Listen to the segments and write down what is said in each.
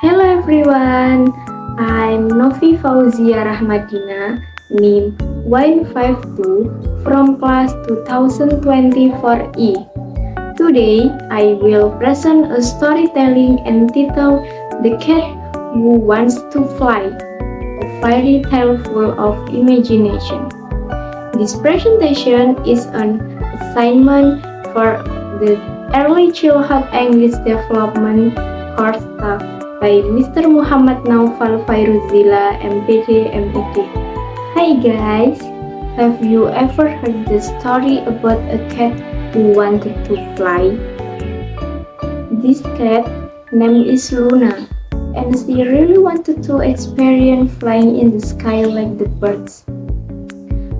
Hello everyone, I'm Novi Fauzia Rahmadina, NIM 152 from class 2024E. Today, I will present a storytelling entitled The Cat Who Wants to Fly, a fairy tale full of imagination. This presentation is an assignment for the Early Childhood English Development course taught by Mr. Muhammad Naufal Fairuzillah, M.Pd, M.Ed. Hi guys, have you ever heard the story about a cat who wanted to fly? This cat name is Luna, and she really wanted to experience flying in the sky like the birds.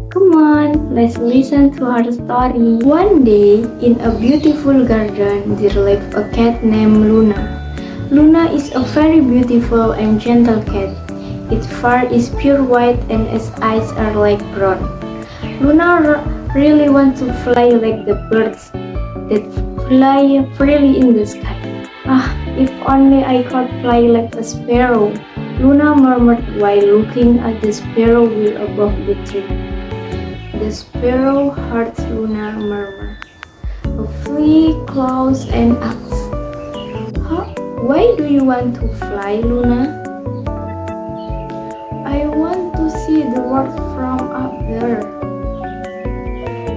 Come on, let's listen to her story. One day, in a beautiful garden, there lived a cat named Luna. Luna is a very beautiful and gentle cat. Its fur is pure white and its eyes are like brown. Luna really wants to fly like the birds that fly freely in the sky. If only I could fly like a sparrow, Luna murmured while looking at the sparrow wheel above the tree. The sparrow heard Luna murmur, "Flee, close and ask, why do you want to fly, Luna?" "I want to see the world from up there.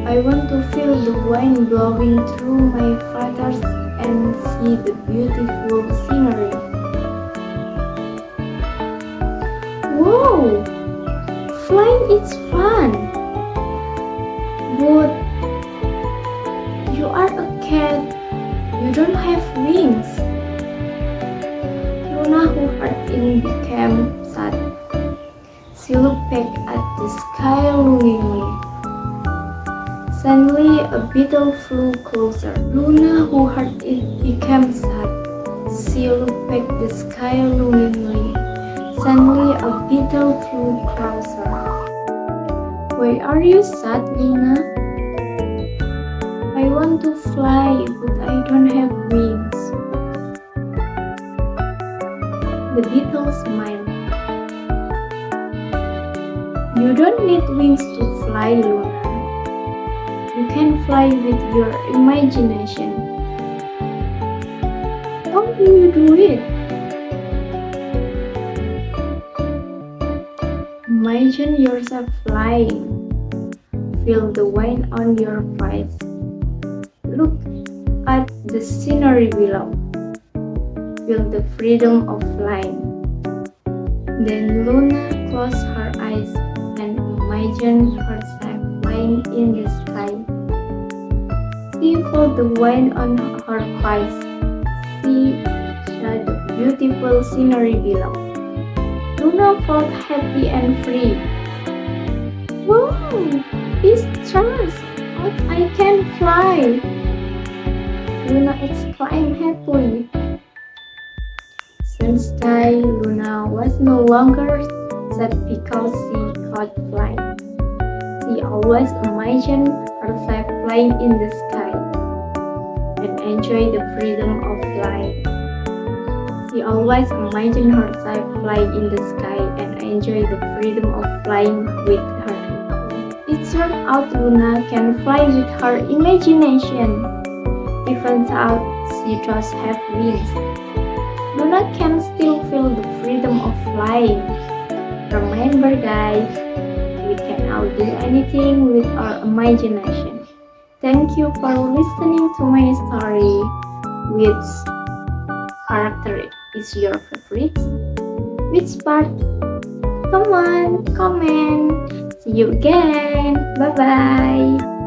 I want to feel the wind blowing through my feathers and see the beautiful scenery." "Wow! Flying is fun! But you are a cat. You don't have wings." Luna, who heard it, became sad. She looked back at the sky longingly. Suddenly, a beetle flew closer. Luna, who heard it, became sad. She looked back at the sky longingly. Suddenly, a beetle flew closer. "Why are you sad, Luna?" "I want to fly, but I don't have wings." The beetle smiled. "You don't need wings to fly, Luna. You can fly with your imagination." "How do you do it?" "Imagine yourself flying. Feel the wind on your face. Look at the scenery below. Feel the freedom of flying." Then Luna closed her eyes and imagined herself flying in the sky. She felt the wind on her face. She saw the beautiful scenery below. Luna felt happy and free. "Wow! It's true! I can fly!" Luna exclaimed happily. Since then, Luna was no longer sad because she could fly. She always imagined herself flying in the sky and enjoyed the freedom of flying. She always imagined herself flying in the sky and enjoyed the freedom of flying with her. It turned out Luna can fly with her imagination, even though she does have wings. Luna can still feel the freedom of flying. Remember guys, we can all do anything with our imagination. Thank you for listening to my story. Which character is your favorite? Which part? Come on, comment. See you again. Bye-bye.